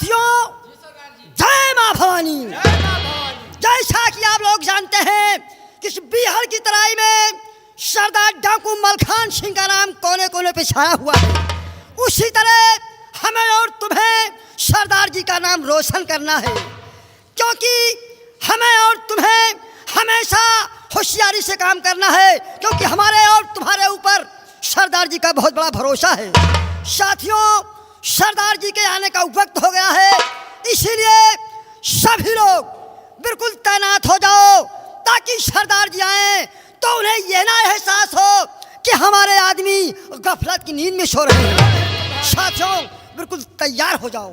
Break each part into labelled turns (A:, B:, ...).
A: साथियों, जय मां भवानी। जैसा कि आप लोग जानते हैं कि इस बिहार की तराई में सरदार डाकू मलखान सिंह का नाम कोने कोने पे छाया हुआ है, उसी तरह हमें और तुम्हें सरदार जी का नाम रोशन करना है, क्योंकि हमें और तुम्हें हमेशा होशियारी से काम करना है, क्योंकि हमारे और तुम्हारे ऊपर सरदार जी का बहुत बड़ा भरोसा है। साथियों, सरदार जी के आने का वक्त हो गया है, इसीलिए सभी लोग बिल्कुल तैनात हो जाओ, ताकि सरदार जी आए तो उन्हें यह ना एहसास हो कि हमारे आदमी गफलत की नींद में सो रहे हैं। साथियों, बिल्कुल तैयार हो जाओ।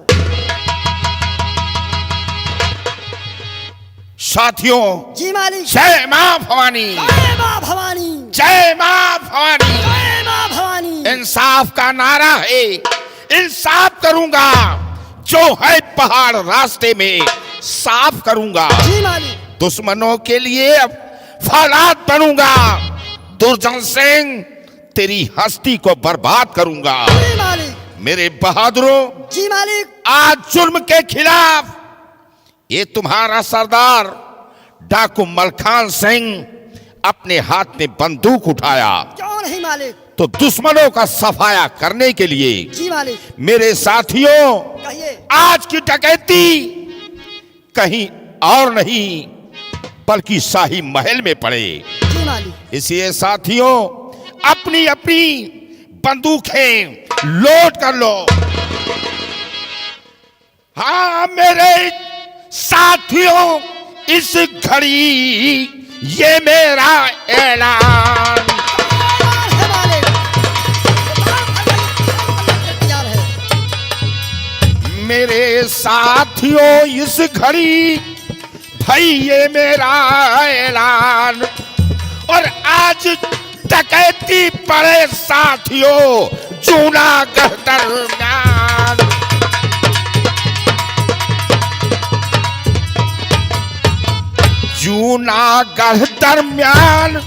B: साथियों,
A: जी मालिक।
B: जय मां भवानी,
A: जय मां भवानी,
B: जय मां भवानी।
A: जय मां भवानी।
B: इंसाफ का नारा है, इंसाफ करूंगा, जो है पहाड़ रास्ते में साफ करूंगा।
A: जी मालिक।
B: दुश्मनों के लिए अब फौलाद बनूंगा, दुर्जन सिंह तेरी हस्ती को बर्बाद करूंगा।
A: जी मालिक।
B: मेरे बहादुरों,
A: जी मालिक।
B: आज जुल्म के खिलाफ ये तुम्हारा सरदार डाकू मलखान सिंह अपने हाथ में बंदूक उठाया,
A: क्यों नहीं मालिक?
B: तो दुश्मनों का सफाया करने के लिए।
A: जी मालिक।
B: मेरे साथियों,
A: कहिए।
B: आज की डकैती कहीं और नहीं बल्कि शाही महल में पड़े।
A: जी मालिक।
B: इसलिए साथियों, अपनी अपनी बंदूकें लोड कर लो। हाँ मेरे साथियों, इस घड़ी ये मेरा ऐलान, मेरे साथियों, इस घड़ी भाई ये मेरा ऐलान, और आज डकैती पड़े साथियों जूनागढ़ दरमियान। जूनागढ़ दरमियान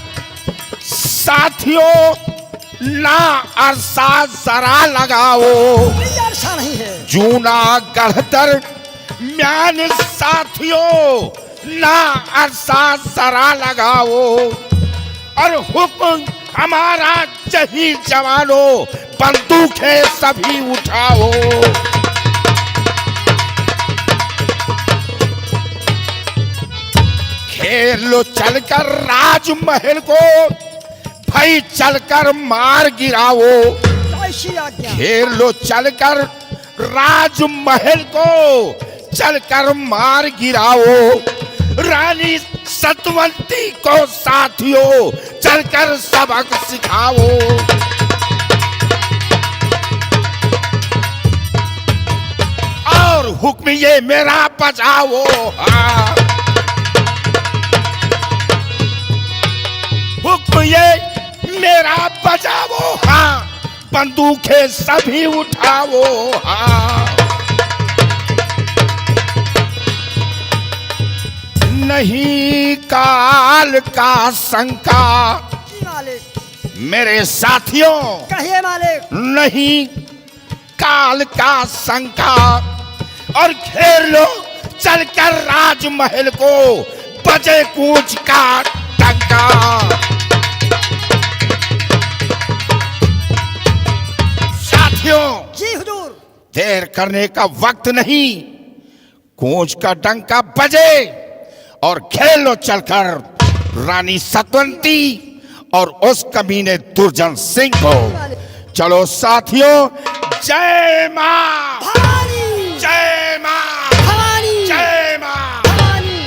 B: साथियों, ना अरसा जरा लगाओ,
A: अरसा नहीं है।
B: जूनागढ़ दरमियान साथियों, ना अरसा जरा लगाओ, और हुक्म हमारा जही जवानों, बंदूकें सभी उठाओ। खेल लो चलकर राजमहल को, भाई चलकर मार गिराओ। खेल लो चलकर राजमहल को, चलकर मार गिराओ। रानी सतवंती को साथियों चलकर सबक सिखाओ। और हुक्म ये मेरा बजाओ। हाँ, हुक्म ये मेरा बजाओ। हाँ, बंदूकें सभी उठाओ। हाँ, नहीं काल का शंका मेरे साथियों,
A: कहिए मालिक।
B: नहीं काल का शंका, और घेर लो चलकर राजमहल को, बजे कूच का टंका। साथियों,
A: जी हुजूर।
B: देर करने का वक्त नहीं, कूच का डंका बजे और खेल लो चलकर रानी सतवंती और उस कमीने दुर्जन सिंह को। चलो साथियों, जय मां
A: भवानी,
B: जय मां
A: भवानी,
B: जय मां
A: भवानी।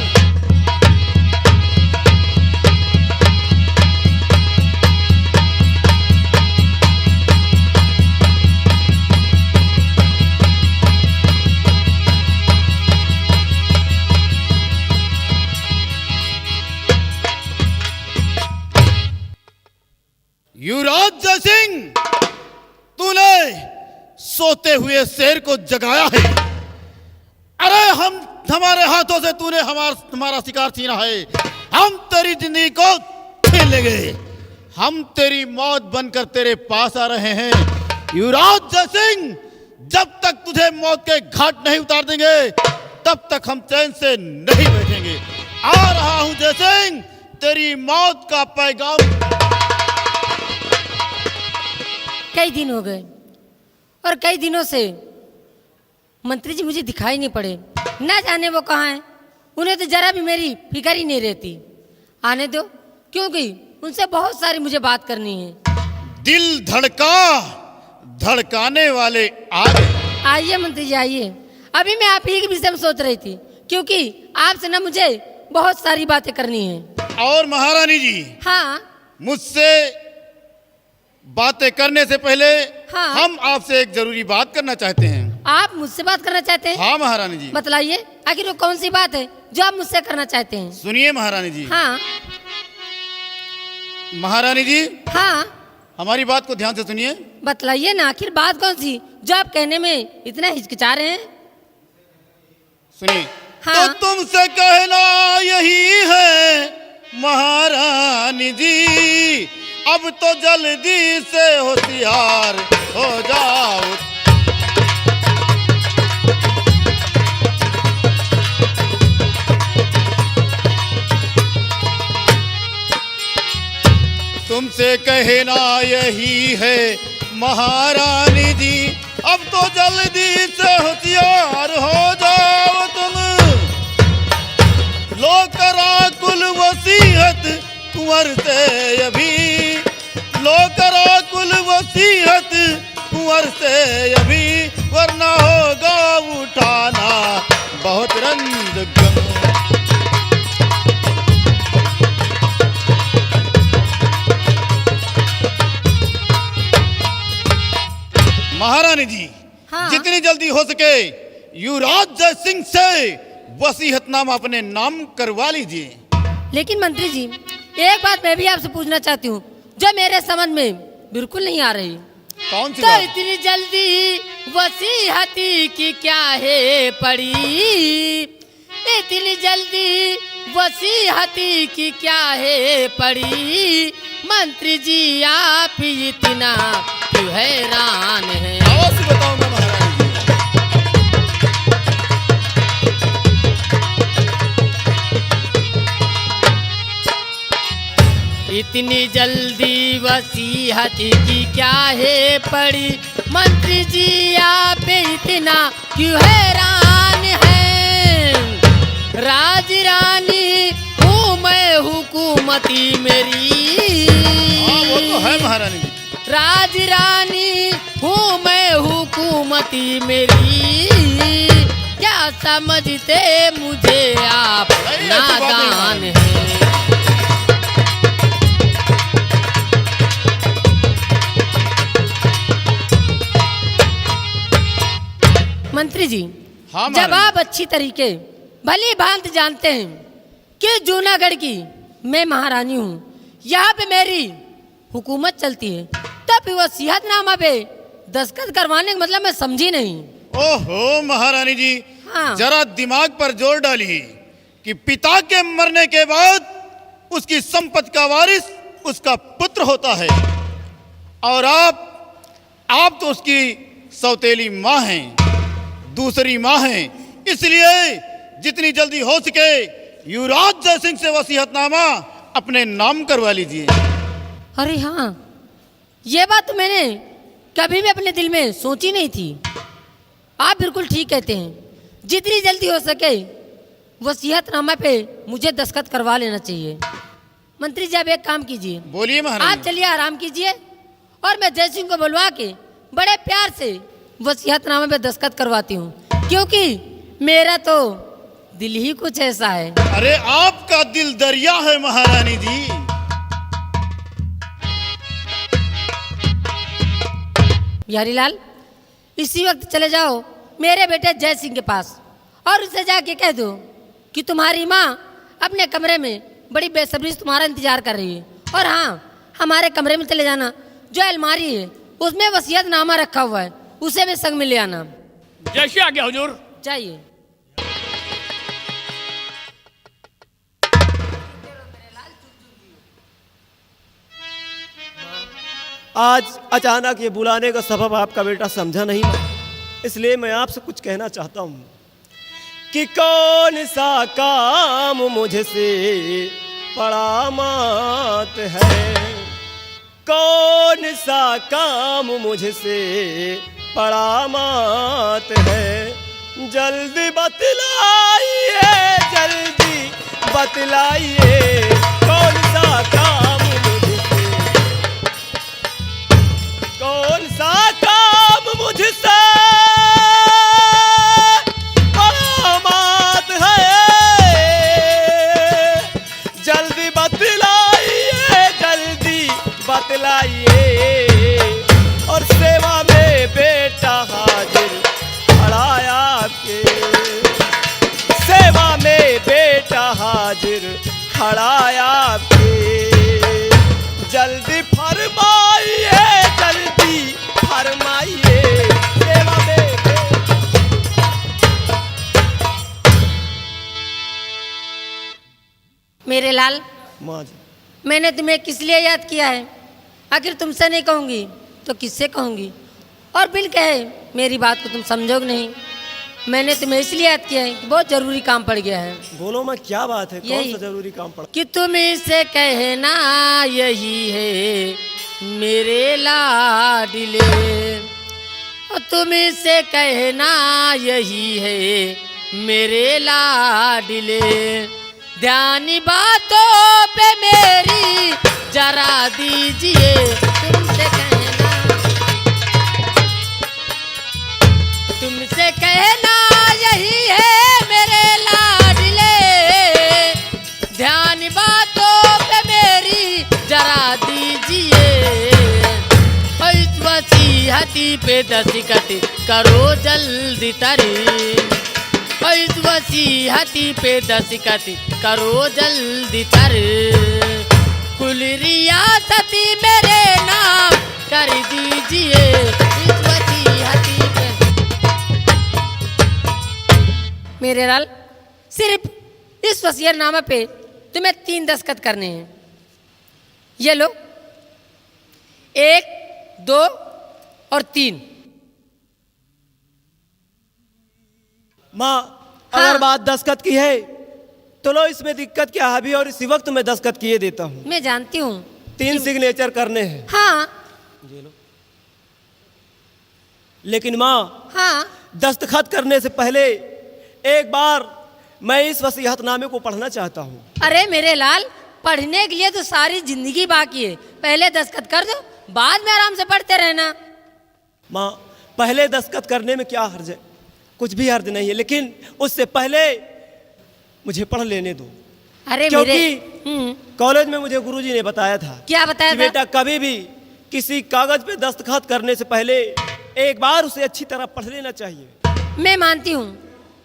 C: युवराज जय सिंह, तूने सोते हुए शेर को जगाया है। अरे हमारे हाथों से तूने हमारा शिकार छीना है। हम तेरी जिंदगी को छीन लेंगे। हम तेरी मौत बनकर तेरे पास आ रहे हैं। युवराज जय सिंह, जब तक तुझे मौत के घाट नहीं उतार देंगे तब तक हम चैन से नहीं बैठेंगे। आ रहा हूं जयसिंह, तेरी मौत का पैगाम।
D: कई दिन हो गए और कई दिनों से मंत्री जी मुझे दिखाई नहीं पड़े। ना जाने वो कहाँ हैं। उन्हें तो जरा भी मेरी फिक्र ही नहीं रहती। आने दो, क्योंकि उनसे बहुत सारी मुझे बात करनी है।
C: दिल धड़काने वाले आ गए।
D: आइए मंत्री जी आइए। अभी मैं आप ही के विषय में सोच रही थी, क्योंकि आपसे ना मुझे बहुत सारी बातें करनी है।
C: और महारानी जी,
D: हाँ
C: मुझसे बातें करने से पहले
D: हाँ।
C: हम आपसे एक जरूरी बात करना चाहते हैं।
D: आप मुझसे बात करना चाहते हैं?
C: हाँ महारानी जी।
D: बतलाइए, आखिर वो कौन सी बात है जो आप मुझसे करना चाहते हैं?
C: सुनिए महारानी जी।
D: हाँ
C: महारानी जी,
D: हाँ
C: हमारी बात को ध्यान से सुनिए।
D: बतलाइए ना, आखिर बात कौन सी जो आप कहने में इतना हिचकिचा रहे हैं?
C: सुनिए।
D: हाँ।
C: तो तुमसे कहना यही है महारानी जी, अब तो जल्दी से होशियार हो जाओ। तुमसे कहना यही है महारानी जी, अब तो जल्दी से होशियार हो जाओ तुम। लो करा कुल वसीयत कुंवर से अभी, लो करा कुल वसीयत कुंवर से अभी, वरना होगा उठाना बहुत रंज गम। महारानी जी,
D: हाँ।
C: जितनी जल्दी हो सके युवराज जय सिंह से वसीयतनामा अपने नाम करवा लीजिए।
D: लेकिन मंत्री जी, एक बात मैं भी आपसे पूछना चाहती हूँ जो मेरे समझ में बिल्कुल नहीं आ रही।
C: कौन सी
D: तो
C: बात?
D: इतनी जल्दी वसीयती की क्या है पड़ी, इतनी जल्दी वसीयती की क्या है पड़ी, मंत्री जी आप इतना क्यों हैरान हैं?
C: अवश्य बताऊंगा महारानी जी।
D: इतनी जल्दी वसीयती की क्या है पड़ी, मंत्री जी आप इतना क्यों हैरान हैं? राज रानी हूँ मैं, हुकूमती मेरी।
C: हाँ, वो तो है महारानी जी।
D: राज रानी हूँ मैं, हुकूमती मेरी। क्या समझते मुझे आप
C: नहीं, ऐसी बात नहीं
D: नादान
C: है।
D: हैं? मंत्री जी,
C: हाँ
D: जब
C: महारानी।
D: आप अच्छी तरीके भली भांति जानते हैं कि जूनागढ़ की मैं महारानी हूँ, यहाँ पे मेरी हुकूमत चलती है, तब वसीयतनामा पे दस्तखत करवाने का मतलब मैं समझी नहीं।
C: ओहो महारानी जी,
D: हाँ।
C: जरा दिमाग पर जोर डालिए कि पिता के मरने के बाद उसकी संपत्ति का वारिस उसका पुत्र होता है, और आप तो उसकी सौतेली माँ हैं, दूसरी माँ हैं। इसलिए जितनी जल्दी हो सके युवराज जय सिंह से वसीयतनामा अपने नाम करवा लीजिए।
D: अरे हाँ, ये बात तो मैंने कभी भी अपने दिल में सोची नहीं थी। आप बिल्कुल ठीक कहते हैं, जितनी जल्दी हो सके वसीयतनामा पे मुझे दस्तखत करवा लेना चाहिए। मंत्री जी, आप एक काम कीजिए,
C: बोलिए महारानी।
D: आप चलिए आराम कीजिए और मैं जय सिंह को बुलवा के बड़े प्यार से वसीयतनामे पे दस्तखत करवाती हूँ, क्योंकि मेरा तो दिल ही कुछ ऐसा है।
C: अरे आपका दिल दरिया है महारानी जी।
D: बिहारी लाल, इसी वक्त चले जाओ मेरे बेटे जय सिंह के पास और उसे जाके कह दो कि तुम्हारी माँ अपने कमरे में बड़ी बेसब्री से तुम्हारा इंतजार कर रही है। और हाँ, हमारे कमरे में चले जाना, जो अलमारी है उसमें वसीयतनामा रखा हुआ है, उसे भी संग में ले आना।
E: जैसे आ गया हुजूर।
D: चाहिए।
F: आज अचानक ये बुलाने का सबब आपका बेटा समझा नहीं। इसलिए मैं आपसे कुछ कहना चाहता हूँ कि कौन सा काम मुझसे पड़ा मात है, कौन सा काम मुझसे पड़ा मात है। जल्दी बतलाइए, जल्दी बतलाइए, कौन सा काम मुझसे, कौन सा काम मुझसे पड़ा मात है। जल्दी बतलाइए, जल्दी बतलाइए, और सेवा में बेटा हाजिर खड़ा आपके, सेवा में बेटा हाजिर खड़ा आपके। जल्दी फरमाइए, जल्दी फरमाइए, सेवा में
D: मेरे लाल,
F: माँ जी,
D: मैंने तुम्हें किस लिए याद किया है? आखिर तुमसे नहीं कहूँगी तो किससे कहूँगी? और बिल कहे मेरी बात को तुम समझोगे नहीं। मैंने तुम्हें इसलिए याद किया है कि बहुत ज़रूरी काम पड़ गया है।
F: बोलो माँ, क्या बात है? कौन
D: यही
F: सा जरूरी काम पड़ा?
D: कि तुम इसे कहना यही है मेरे लाडले, और तुम इसे कहना यही है मेरे लाडले। ध्यान बातों पे मेरी जरा दीजिए, तुमसे कहना, तुमसे कहना यही है मेरे लाडले। ध्यान बातों पे मेरी जरा दीजिए, और इस वसीहती पे दस्तखत करो जल्दी तरी, और इस वसीहती पे दस्तखत करो जल्दी तरी। कुल रियासती मेरे नाम कर दीजिए, इस वसीहती पे। मेरे लाल, सिर्फ इस वसीयतनामा पे तुम्हें 3 दस्तखत करने हैं। ये लो, 1, 2 और 3।
F: माँ,
D: हाँ।
F: अगर बात दस्तखत की है तो लो, इसमें दिक्कत क्या है? अभी और इसी वक्त मैं दस्तखत किए देता हूँ।
D: मैं जानती हूँ।
F: 3 सिग्नेचर करने हैं।
D: हाँ
F: लेकिन माँ,
D: हाँ,
F: दस्तखत करने से पहले एक बार मैं इस वसीयतनामे को पढ़ना चाहता हूँ।
D: अरे मेरे लाल, पढ़ने के लिए तो सारी जिंदगी बाकी है। पहले दस्तखत कर दो, बाद में आराम से पढ़ते रहना।
F: माँ, पहले दस्तखत करने में क्या हर्ज है? कुछ भी हर्ज नहीं है, लेकिन उससे पहले मुझे पढ़ लेने दो।
D: अरे
F: क्योंकि कॉलेज में मुझे गुरुजी ने बताया था,
D: क्या बताया
F: कि
D: था?
F: बेटा, कभी भी किसी कागज पे दस्तखत करने से पहले एक बार उसे अच्छी तरह पढ़ लेना चाहिए।
D: मैं मानती हूँ,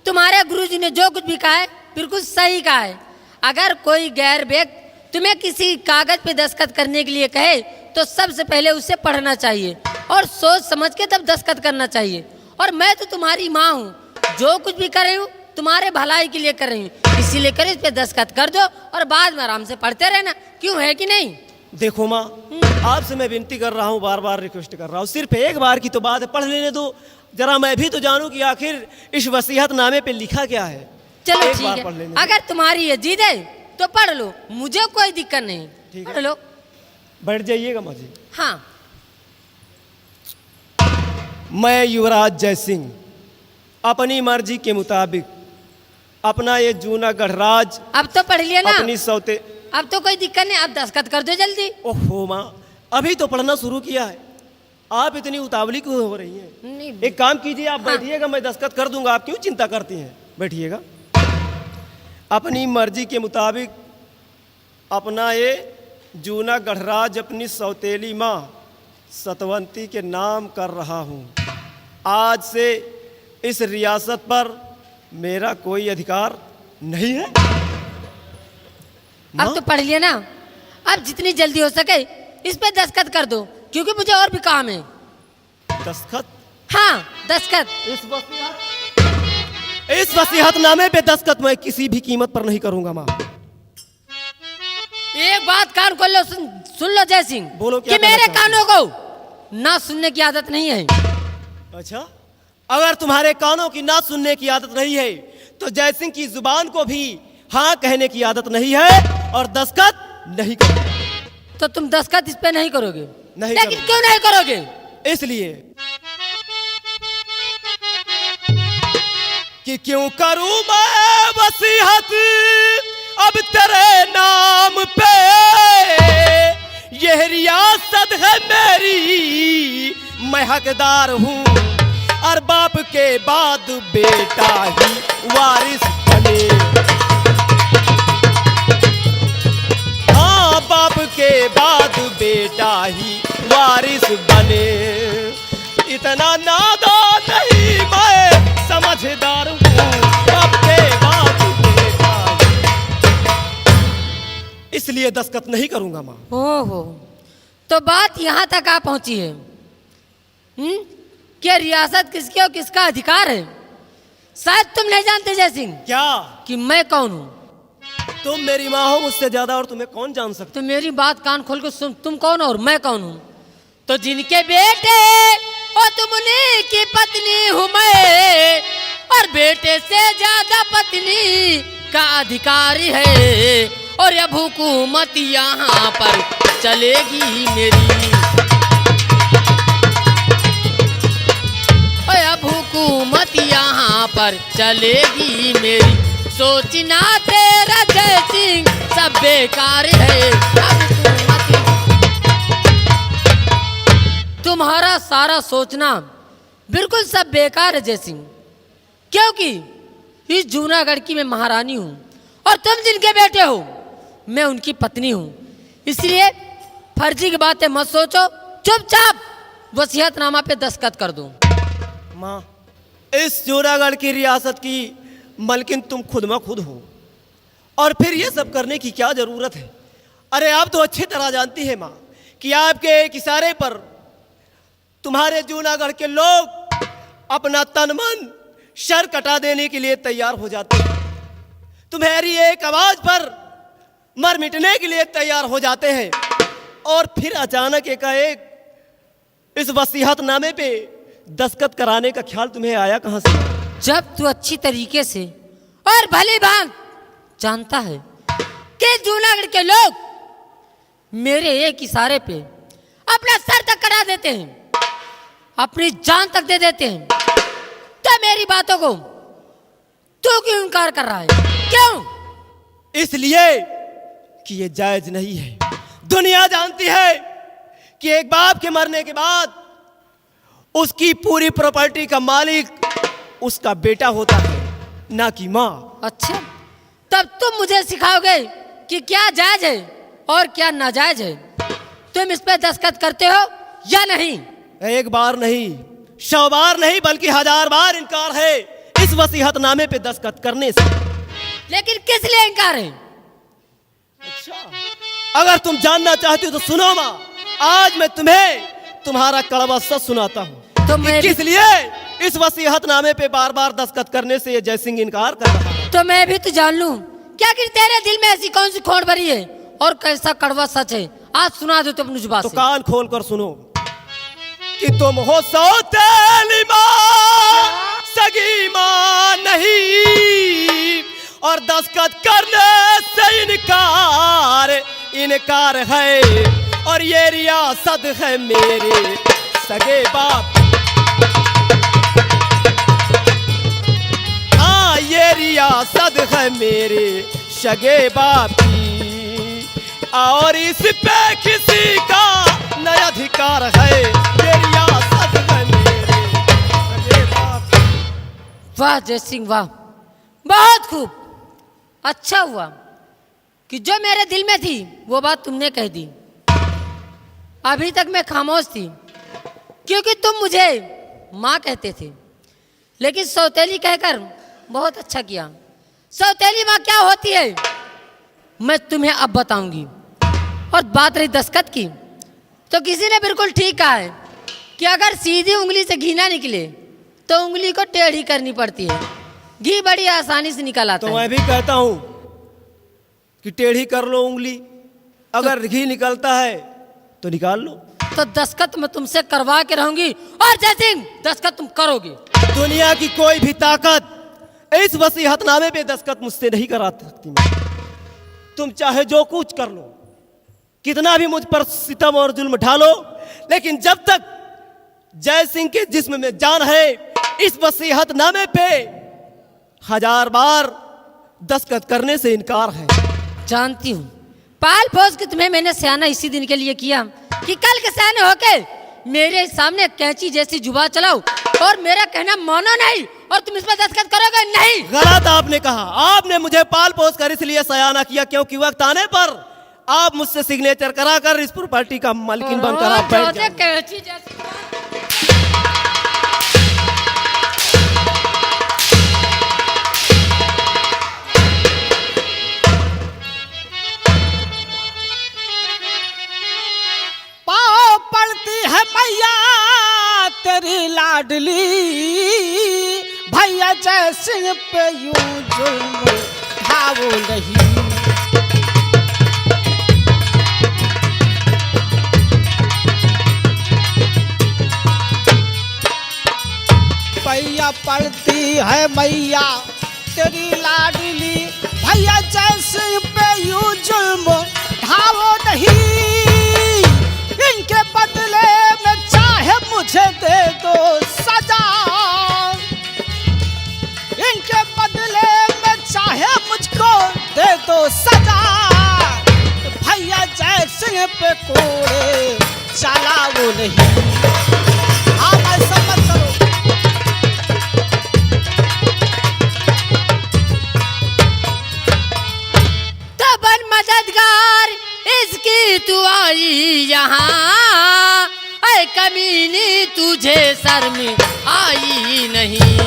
D: तुम्हारे गुरुजी ने जो कुछ भी कहा है बिल्कुल सही कहा है। अगर कोई गैर व्यक्ति तुम्हें किसी कागज पे दस्तखत करने के लिए कहे तो सबसे पहले उसे पढ़ना चाहिए और सोच समझ के तब दस्तखत करना चाहिए। और मैं तो तुम्हारी माँ हूँ, जो कुछ भी कर रही हूँ तुम्हारे भलाई के लिए कर रही हूँ, इसीलिए कर इस पे दस्तखत कर दो और बाद में आराम से पढ़ते रहना। क्यों, है कि नहीं?
F: देखो माँ, आपसे मैं विनती कर रहा हूँ, बार बार रिक्वेस्ट कर रहा हूँ, सिर्फ एक बार की तो बात है, पढ़ लेने दो। जरा मैं भी तो जानूं कि आखिर इस वसीयतनामे पे लिखा क्या है।
D: चलो
F: एक
D: ठीक
F: बार पढ़
D: है,
F: लेने दो।
D: अगर तुम्हारी ये जिद है तो पढ़ लो, मुझे कोई दिक्कत नहीं।
F: ठीक है।
D: पढ़ लो।
F: बैठ जाइएगा माँ जी।
D: हाँ,
F: मैं युवराज जय सिंह अपनी मर्जी के मुताबिक अपना ये जूनागढ़ राज
D: अब तो पढ़ लिया ना,
F: अपनी सौते।
D: अब तो कोई दिक्कत नहीं, अब दस्तखत कर दो जल्दी।
F: ओहो माँ, अभी तो पढ़ना शुरू किया है, आप इतनी उतावली क्यों हो रही हैं?
D: नहीं,
F: एक काम कीजिए, आप
D: हाँ।
F: बैठिएगा, मैं दस्तखत कर दूंगा, आप क्यों चिंता करती हैं? बैठिएगा। अपनी मर्जी के मुताबिक अपना ये जूनागढ़ राज अपनी सौतेली माँ सतवंती के नाम कर रहा हूँ। आज से इस रियासत पर मेरा कोई अधिकार नहीं है।
D: अब तो पढ़ लिया ना, अब जितनी जल्दी हो सके इस पे दस्तखत कर दो, क्योंकि मुझे और भी काम है।
F: दस्तखत?
D: हाँ, दस्तखत।
F: इस वसीयतनामे पे दस्तखत मैं किसी भी कीमत पर नहीं करूंगा माँ।
D: एक बात कान खोल लो, सुन लो जय सिंह।
F: बोलो, क्या
D: कि मेरे
F: कहना चाहते
D: कानों को ना सुनने की आदत नहीं है।
F: अच्छा, अगर तुम्हारे कानों की ना सुनने की आदत नहीं है तो जयसिंह की जुबान को भी हाँ कहने की आदत नहीं है और दस्तखत नहीं करोगे।
D: तो तुम दस्तखत इस पे नहीं करोगे?
F: नहीं
D: लेकिन
F: करूंगा।
D: क्यों नहीं करोगे?
F: इसलिए कि क्यों करूं मैं वसीयत अब तेरे नाम पे, यह रियासत है मेरी, मैं हकदार हूं और बाप के बाद बेटा ही वारिस बने। हाँ, बाप के बाद बेटा ही वारिस बने। इतना नादान नहीं मैं समझदार हूँ, बाप के बाद बेटा ही। इसलिए दस्तखत नहीं करूंगा माँ।
D: ओहो, तो बात यहाँ तक आ पहुंची है कि रियासत किसकी और किसका अधिकार है। शायद तुम नहीं जानते जयसिंह
F: क्या
D: कि मैं कौन हूँ।
F: तुम मेरी माँ हो मुझसे ज्यादा, और तुम्हें कौन जान सकता।
D: तो मेरी बात कान खोल के सुन, तुम कौन हो और मैं कौन हूँ। तो जिनके बेटे और तुम उन्हीं की पत्नी हूँ मैं, और बेटे से ज्यादा पत्नी का अधिकारी है, और अब हुकूमत यहाँ पर चलेगी मेरी। और अब हुकूमत यहाँ पर चलेगी मेरी। सोचना तेरा जयसिंह सब बेकार है। अब हुकूमत तुम्हारा सारा सोचना बिल्कुल सब बेकार है जयसिंह, क्योंकि इस जूनागढ़ की मैं महारानी हूँ और तुम जिनके बेटे हो मैं उनकी पत्नी हूँ। इसलिए फर्जी की बातें मत सोचो, चुपचाप वसीयतनामा पे दस्तखत कर दो।
F: माँ, इस जूनागढ़ की रियासत की मलकिन तुम खुद में खुद हो, और फिर ये सब करने की क्या जरूरत है। अरे आप तो अच्छी तरह जानती है माँ कि आपके एक इशारे पर तुम्हारे जूनागढ़ के लोग अपना तन मन सर कटा देने के लिए तैयार हो जाते हैं। तुम्हारी एक आवाज पर मर मिटने के लिए तैयार हो जाते हैं, और फिर अचानक एकाएक इस वसीयतनामे पे दस्तखत कराने का ख्याल तुम्हें आया कहां से?
D: जब तू अच्छी तरीके से और भली भांत जानता है कि जूनागढ़ के लोग मेरे एक इशारे पे अपना सर तक कटा देते हैं, अपनी जान तक दे देते हैं, तो मेरी बातों को तू क्यों इनकार कर रहा है? क्यों?
F: इसलिए कि ये जायज नहीं है। दुनिया जानती है कि एक बाप के मरने के बाद उसकी पूरी प्रॉपर्टी का मालिक उसका बेटा होता है, ना कि माँ।
D: अच्छा, तब तुम मुझे सिखाओगे कि क्या जायज है और क्या नाजायज है। तुम इस पे दस्तखत करते हो या नहीं?
F: एक बार नहीं, 100 बार नहीं, बल्कि 1000 बार इनकार है इस वसीयतनामे पे दस्तखत करने से।
D: लेकिन किस लिए इनकार है?
F: अच्छा, अगर तुम जानना चाहती हो तो सुनो माँ, आज मैं तुम्हें तुम्हारा कड़वा सच सुनाता हूँ
D: तो
F: कि
D: मैं
F: किस लिए इस वसीयतनामे पे बार बार दस्तखत करने से ये जयसिंह इनकार कर रहा है।
D: तो मैं भी तो जान लूं क्या कि तेरे दिल में ऐसी कौन सी खोड़ भरी है और कैसा कड़वा सच है। आज सुना दो तो अपनी जुबान
F: तो
D: से।
F: कान खोल कर सुनो कि तुम हो सौतेली माँ, सगी माँ नहीं, और दस्तखत करने से इनकार है, और ये रियासत है मेरे सगे बाप। हाँ, ये रियासत है मेरे सगे बाप की, और इस पे किसी का नया अधिकार है। ये रियासत है मेरे सगे बाप की।
D: वाह जयसिंह वाह, बहुत खूब। अच्छा हुआ कि जो मेरे दिल में थी वो बात तुमने कह दी। अभी तक मैं खामोश थी क्योंकि तुम मुझे माँ कहते थे, लेकिन सौतेली कहकर बहुत अच्छा किया। सौतेली माँ क्या होती है मैं तुम्हें अब बताऊंगी। और बात रही दस्तखत की, तो किसी ने बिल्कुल ठीक कहा है कि अगर सीधी उंगली से घी ना निकले तो उंगली को टेढ़ी करनी पड़ती है। घी बड़ी आसानी से निकल आता
F: तो
D: है।
F: मैं भी कहता हूं कि टेढ़ी कर लो उंगली, अगर घी निकलता है तो निकाल लो।
D: तो दस्तखत मैं तुमसे करवा के रहूंगी, और जयसिंह दस्तखत तुम करोगे।
F: दुनिया की कोई भी ताकत इस वसीयतनामे पे दस्तखत मुझसे नहीं करा सकती। तुम चाहे जो कुछ कर लो, कितना भी मुझ पर सितम और जुल्म ढालो, लेकिन जब तक जय सिंह के जिस्म में जान है, इस वसीयतनामे पे 1000 बार दस्तखत करने से इनकार है।
D: जानती हूँ, पाल पोस के तुम्हें मैंने सयाना इसी दिन के लिए किया कि कल के सयाने होके मेरे सामने कैंची जैसी जुबान चलाओ और मेरा कहना मानो नहीं, और तुम इस पर दस्तखत करोगे नहीं।
F: गलत आपने कहा। आपने मुझे पाल पोस कर इसलिए सयाना किया क्योंकि वक्त आने पर आप मुझसे सिग्नेचर कराकर इस प्रॉपर्टी का मालकिन बनकर आप बैठ जाओगे।
D: कैंची जैसी जुबान।
G: पाँव पड़ती है मैया तेरी लाडली, भैया जय सिंह पे यूं जुल्म ढाओ नहीं। भैया पड़ती है मैया तेरी लाडली, भैया जय सिंह पे यूं जुल्म ढाओ नहीं। इनके बदले में चाहे मुझे दे दो सजा, इनके बदले में चाहे मुझको दे दो सजा। भैया जय सिंह पे कोड़े चलाओ नहीं। आप ऐसा मत करो।
D: तबन मददगार इसकी तू आई यहाँ, ऐ कमीनी तुझे शर्म आई नहीं।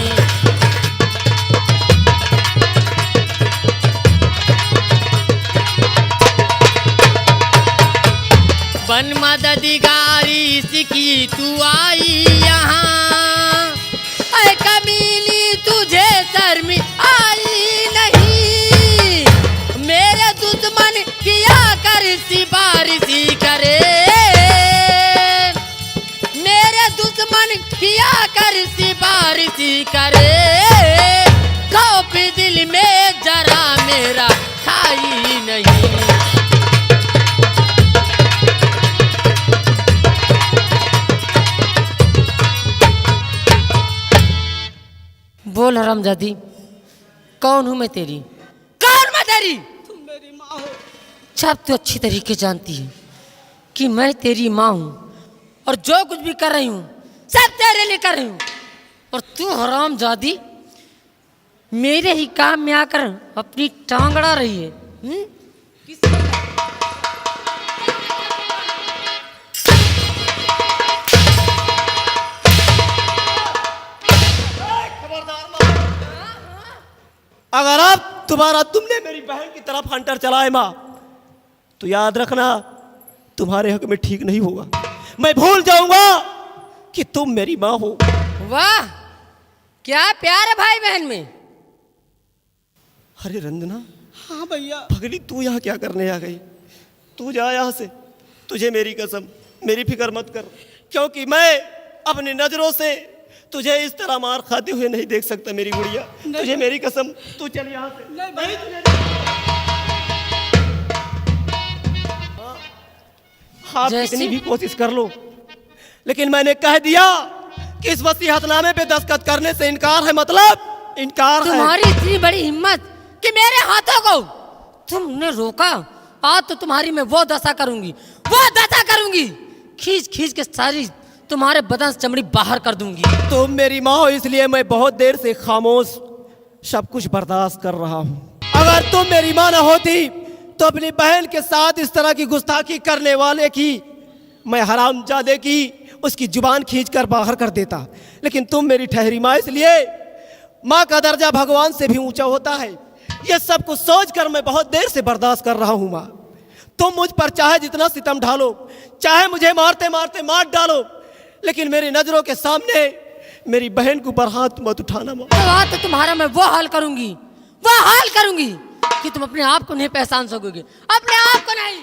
D: बन मददगारी इसकी तू आई यहाँ, ऐ कमीनी तुझे शर्म आई नहीं। मेरे दुश्मन किया कर सिफारिशी करे, मेरे दुश्मन किया कर सिफारिशी करे। खौफ दिल में जरा मेरा खाई नहीं। बोल हरामजादी, कौन हूँ मैं तेरी? कौन मैं तेरी?
G: तुम मेरी माँ हो।
D: सब तो अच्छी तरीके जानती है कि मैं तेरी माँ हूँ, और जो कुछ भी कर रही हूँ सब तेरे लिए कर रही हूँ। और तू हरामजादी मेरे ही काम में आकर अपनी टांग अड़ा रही है।
F: अगर अब तुम्हारा तुमने मेरी बहन की तरफ हंटर चलाए माँ, तो याद रखना तुम्हारे हक में ठीक नहीं होगा। मैं भूल जाऊंगा कि तुम मेरी माँ हो।
D: वाह, क्या प्यार है भाई बहन में।
F: अरे रंजना,
G: हाँ भैया।
F: पगली तू यहाँ क्या करने आ गई? तू जा यहाँ से। तुझे मेरी कसम, मेरी फिक्र मत कर, क्योंकि मैं अपनी नजरों से तुझे इस तरह मार खाते हुए नहीं देख सकता मेरी गुड़िया। तुझे मेरी कसम, तू चल यहाँ से। नहीं तुझे आप कितनी भी कोशिश कर लो, लेकिन मैंने कह दिया कि इस वसीयतनामे पे दस्तखत करने से इनकार है, मतलब इनकार है।
D: तुम्हारी इतनी बड़ी हिम्मत कि मेरे हाथों को तुमने रोका। आज तो तुम्हारी मैं वो दशा करूंगी, वो दशा करूंगी, खींच खींच के सारी तुम्हारे बदन से चमड़ी बाहर कर दूंगी।
F: तुम मेरी माँ हो, इसलिए मैं बहुत देर से खामोश सब कुछ बर्दाश्त कर रहा हूँ। अगर तुम मेरी माँ न होती तो अपनी बहन के साथ इस तरह की गुस्ताखी करने वाले की मैं हरामजादे की उसकी जुबान खींचकर बाहर कर देता, लेकिन तुम मेरी ठहरी माँ, इसलिए माँ का दर्जा भगवान से भी ऊंचा होता है। ये सब कुछ सोचकर मैं बहुत देर से बर्दाश्त कर रहा हूँ माँ। तुम मुझ पर चाहे जितना सितम ढालो, चाहे मुझे मारते मारते मार डालो, लेकिन मेरी नजरों के सामने मेरी बहन के ऊपर हाथ मत उठाना माँ।
D: तो तुम्हारा मैं वो हाल करूंगी, वो हाल करूंगी कि तुम अपने आप को नहीं पहचान सकोगे, अपने आप को नहीं।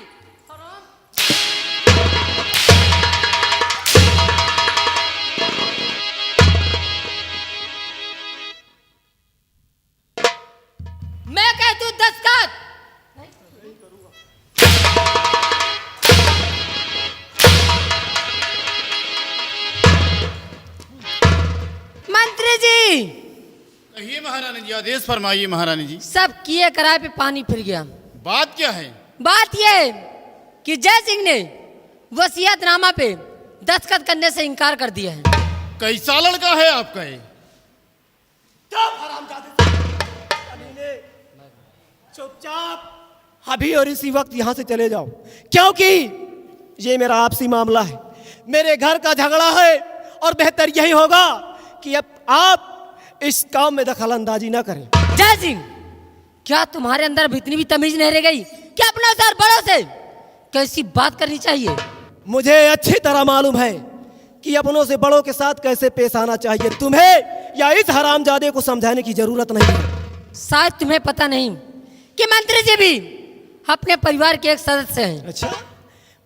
C: जी आदेश फरमाइए महारानी जी।
D: सब किए कराए पे पानी फिर गया।
C: बात क्या है?
D: बात यह है कि जय सिंह ने वसीयतनामा पे दस्तखत करने से इनकार कर दिया है।
C: कैसा लड़का है आपका ये?
F: चुपचाप अभी और इसी वक्त यहाँ से चले जाओ, क्योंकि ये मेरा आपसी मामला है, मेरे घर का झगड़ा है और बेहतर यही होगा कि अब आप इस काम में दखल अंदाजी ना करें।
D: जय सिंह, क्या तुम्हारे अंदर अब इतनी भी तमीज नहीं रह गई कि अपने उधर बड़ों से कैसी बात करनी चाहिए?
F: मुझे अच्छी तरह मालूम है कि अपनों से बड़ों के साथ कैसे पेश आना चाहिए। तुम्हें या इस हरामजादे को समझाने की जरूरत नहीं है।
D: शायद तुम्हें पता नहीं कि मंत्री जी भी अपने परिवार के एक सदस्य हैं।
F: अच्छा,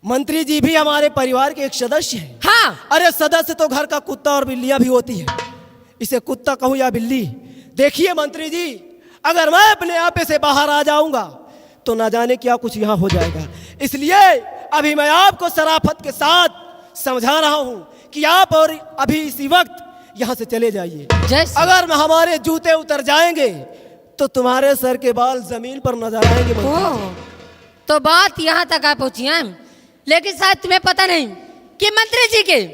F: मंत्री जी भी हमारे परिवार के एक सदस्य हैं?
D: हाँ।
F: अरे सदस्य तो घर का कुत्ता और बिल्लियां भी होती है, इसे कुत्ता कहूं या बिल्ली। देखिए मंत्री जी, अगर मैं अपने आपे से बाहर आ जाऊंगा तो ना जाने क्या कुछ यहाँ हो जाएगा। इसलिए अभी मैं आपको शराफत के साथ समझा रहा हूँ कि आप और अभी इसी वक्त यहाँ से चले जाइए।
D: जय सिंह।
F: अगर हमारे जूते उतर जाएंगे तो तुम्हारे सर के बाल जमीन पर नजर आएंगे।
D: ओह, तो बात यहाँ तक आ पहुंची है। लेकिन शायद तुम्हें पता नहीं कि मंत्री जी के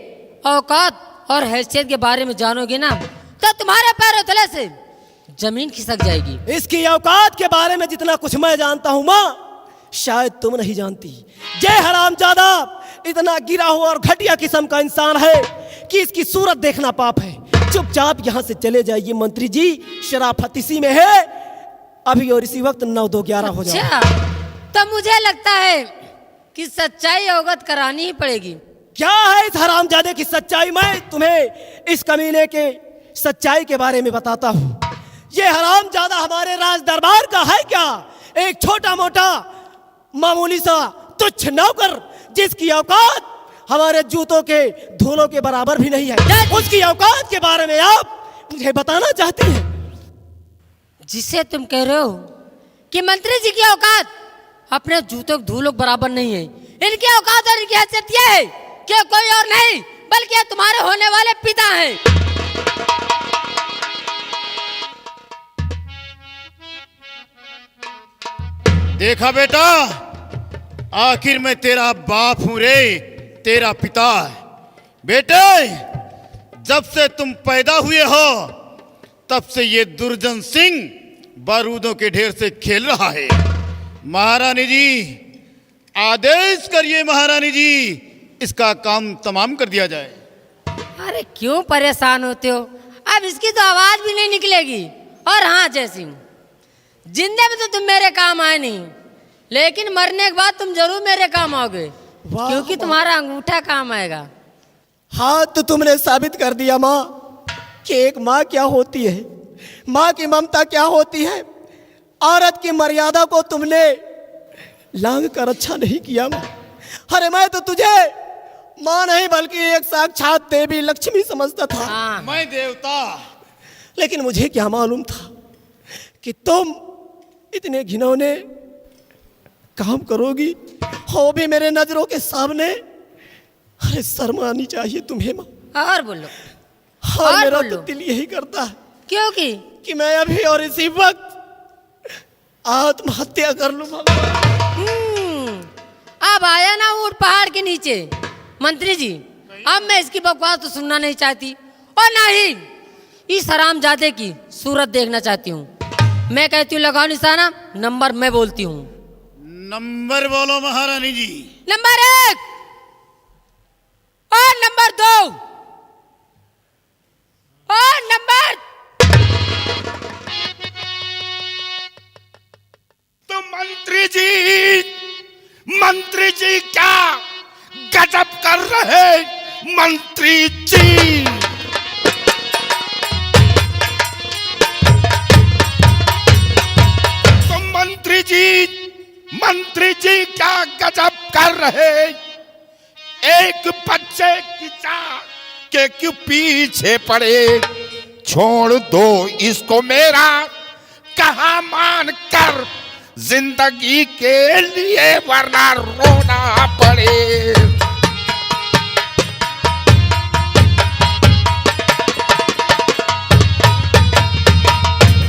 D: औकात और हैसियत के बारे में जानोगे ना तो तुम्हारे पैरों तले से जमीन खिसक जाएगी।
F: इसकी औकात के बारे में जितना कुछ मैं जानता हूँ माँ, शायद तुम नहीं जानती। जय हरामजादा इतना गिरा हुआ और घटिया किस्म का इंसान है कि इसकी सूरत देखना पाप है। चुपचाप यहाँ से चले जाइए मंत्री जी, शराफत इसी में है। अभी और इसी वक्त 9-2-11 हो जाए।
D: अच्छा, तो मुझे लगता है कि सच्चाई अवगत करानी ही पड़ेगी।
F: क्या है इस हरामजादे की सच्चाई? मैं तुम्हें इस कमीने के सच्चाई के बारे में बताता हूँ। ये हरामजादा हमारे राज दरबार का है क्या? एक छोटा मोटा मामूली सा तुच्छ नौकर जिसकी औकात हमारे जूतों के धूलों के बराबर भी नहीं है। उसकी औकात के बारे में आप मुझे बताना चाहती हैं?
D: जिसे तुम कह रहे हो कि मंत्री जी की औकात अपने जूतों के धूलों के बराबर नहीं है, इनकी औकात और इनकी हैसियत यह है कि कोई और नहीं बल्कि ये तुम्हारे होने वाले पिता हैं।
C: देखा बेटा, आखिर मैं तेरा बाप हूं रे, तेरा पिता है। बेटे, जब से तुम पैदा हुए हो तब से ये दुर्जन सिंह बारूदों के ढेर से खेल रहा है। महारानी जी, आदेश करिए महारानी जी, इसका काम तमाम कर दिया जाए।
D: अरे क्यों परेशान होते हो? अब इसकी तो आवाज भी नहीं निकलेगी। और हाँ जय सिंह, जिंदे में तो तुम मेरे काम आए नहीं, लेकिन मरने के बाद तुम जरूर मेरे काम आओगे, क्योंकि तुम्हारा अंगूठा काम आएगा।
F: हाँ, तो तुमने साबित कर दिया माँ कि एक माँ क्या होती है, माँ की ममता क्या होती है। औरत की मर्यादा को तुमने लांग कर अच्छा नहीं किया माँ। अरे मैं तो तुझे माँ नहीं बल्कि एक साक्षात देवी लक्ष्मी समझता था।
D: हाँ।
C: मैं देवता।
F: लेकिन मुझे क्या मालूम था कि तुम इतने घिनौने काम करोगी, हो भी मेरे नजरों के सामने। अरे शर्म आनी चाहिए तुम्हें माँ।
D: और बोलो।
F: और
D: और
F: मेरा
D: बोलो।
F: तो दिल यही करता है
D: क्योंकि
F: कि मैं अभी और इसी वक्त आत्महत्या कर लूं भगवान।
D: अब आया ना ऊंट पहाड़ के नीचे। मंत्री जी, अब मैं इसकी बकवास तो सुनना नहीं चाहती और ना ही इस हरामजादे की सूरत देखना चाहती हूँ। मैं कहती हूँ लगाओ निशाना, नंबर मैं बोलती हूँ।
C: नंबर बोलो महारानी जी।
D: नंबर 1 और नंबर 2 और नंबर।
B: तो मंत्री जी क्या गजब कर रहे मंत्री जी। तो मंत्री जी क्या गजब कर रहे। एक बच्चे की चाह के क्यों पीछे पड़े। छोड़ दो इसको मेरा कहा मान कर जिंदगी के लिए, वरना रोना पड़े।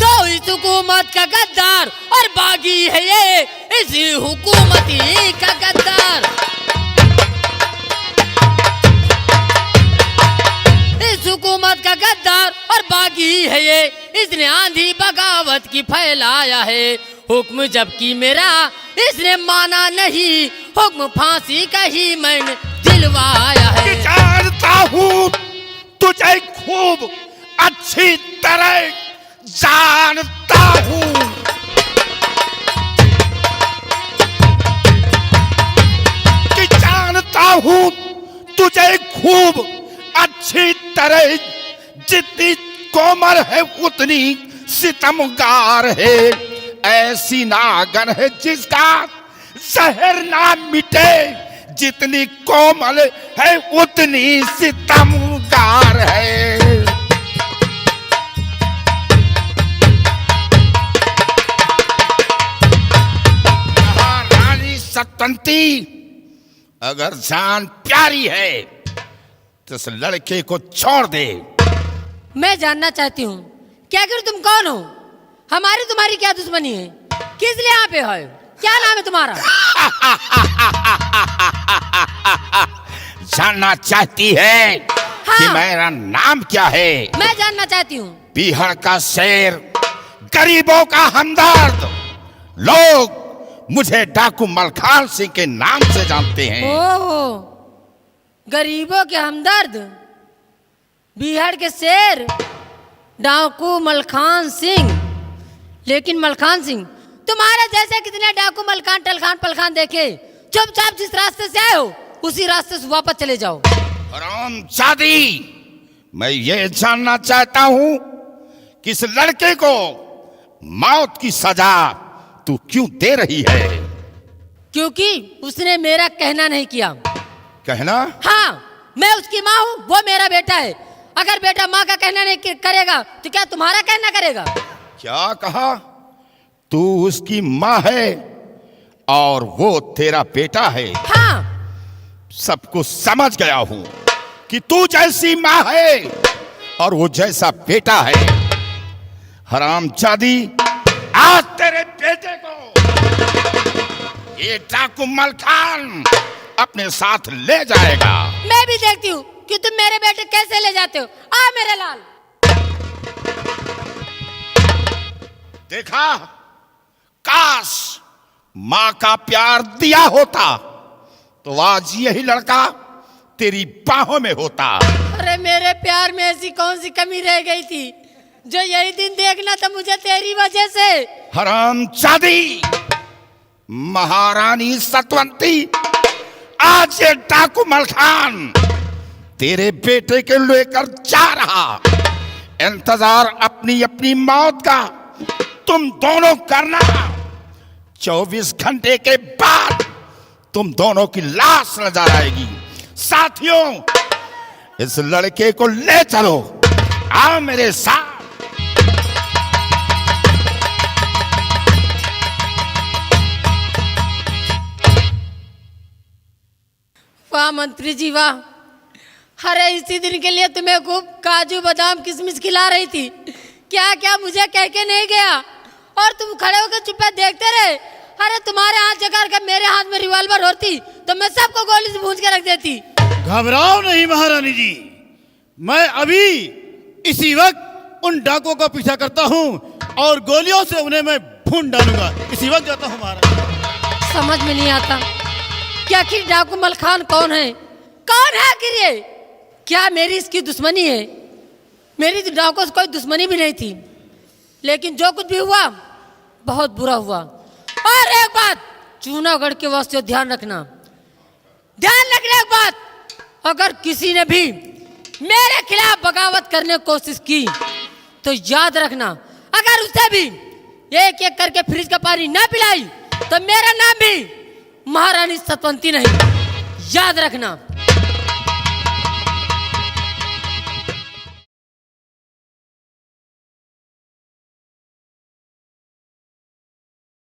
D: तो बागी है ये इस हुकूमती का गद्दार। इस हुकूमत का गद्दार और बागी है ये, इसने आंधी बगावत की फैलाया है। हुक्म जबकि मेरा इसने माना नहीं, हुक्म फांसी का ही मैंने दिलवाया है।
B: जानता हूँ तुझे खूब अच्छी तरह जानता हूँ। कि जानता हूँ तुझे खूब अच्छी तरह, जितनी कोमल है उतनी सितमगार है। ऐसी नागन है जिसका जहर ना मिटे, जितनी कोमल है उतनी सितमगार है। महारानी सतवंती, अगर जान प्यारी है तो इस लड़के को छोड़ दे।
D: मैं जानना चाहती हूँ कि आखिर तुम कौन हो? हमारी तुम्हारी क्या दुश्मनी है? किस लिए यहाँ पे हो? क्या नाम है तुम्हारा?
B: जानना चाहती है कि मेरा नाम क्या है?
D: मैं जानना चाहती हूँ।
B: बिहार का शेर, गरीबों का हमदर्द। लोग मुझे डाकू मलखान सिंह के नाम से जानते हैं।
D: ओह, गरीबों के हमदर्द, बिहार के शेर, डाकू मलखान सिंह। लेकिन मलखान सिंह, तुम्हारे जैसे कितने डाकू मलखान टलखान पलखान देखे, चुपचाप जिस रास्ते से आए हो उसी रास्ते से वापस चले जाओ।
B: हरामजादी, मैं ये जानना चाहता हूँ कि इस लड़के को मौत की सजा तू क्यों दे रही है?
D: क्योंकि उसने मेरा कहना नहीं किया।
B: कहना?
D: हाँ, मैं उसकी माँ हूँ, वो मेरा बेटा है। अगर बेटा माँ का कहना नहीं करेगा तो क्या तुम्हारा कहना करेगा?
B: क्या कहा? तू उसकी माँ है और वो तेरा बेटा है।
D: हाँ,
B: सब कुछ समझ गया हूँ कि तू जैसी माँ है और वो जैसा बेटा है। हरामजादी, आज तेरे बेटे को ये डाकू मलखान अपने साथ ले जाएगा।
D: मैं भी देखती हूँ कि तुम मेरे बेटे कैसे ले जाते हो। आ मेरे लाल।
B: देखा, काश माँ का प्यार दिया होता तो आज यही लड़का तेरी बाहों में होता।
D: अरे मेरे प्यार में ऐसी कौन सी कमी रह गई थी जो यही दिन देखना था मुझे तेरी वजह से?
B: हरामजादी, महारानी सतवंती, आज ये डाकू मलखान तेरे बेटे के लेकर जा रहा। इंतजार अपनी अपनी मौत का तुम दोनों करना। 24 घंटे के बाद तुम दोनों की लाश नजर आएगी। साथियों, इस लड़के को ले चलो, आओ मेरे साथ।
D: वाह मंत्री जी वाह। अरे इसी दिन के लिए तुम्हें खूब काजू बादाम किशमिश खिला रही थी, क्या क्या मुझे कह के नहीं गया और तुम खड़े होकर चुप्पे देखते रहे। अरे तुम्हारे हाथ जगाड़ कर मेरे हाथ में रिवॉल्वर होती तो मैं सबको गोली से भूंज के रख देती।
C: घबराओ नहीं महारानी जी, मैं अभी इसी वक्त उन डाकुओं का पीछा करता हूँ और गोलियों से उन्हें मैं भून डालूंगा। इसी वक्त जाता हूँ महाराज।
D: समझ में नहीं आता कि आखिर डाकू मलखान कौन है? कौन है आखिर ये? क्या मेरी इसकी दुश्मनी है? मेरी तो डाकुओं से कोई दुश्मनी भी नहीं थी, लेकिन जो कुछ भी हुआ बहुत बुरा हुआ। और एक बात जूनागढ़ के वास्ते ध्यान रखना, ध्यान रखना एक बात, अगर किसी ने भी मेरे खिलाफ बगावत करने की कोशिश की तो याद रखना, अगर उसे भी एक एक करके फ्रिज का पानी ना पिलाई तो मेरा नाम भी महारानी सतवंती नहीं। याद रखना।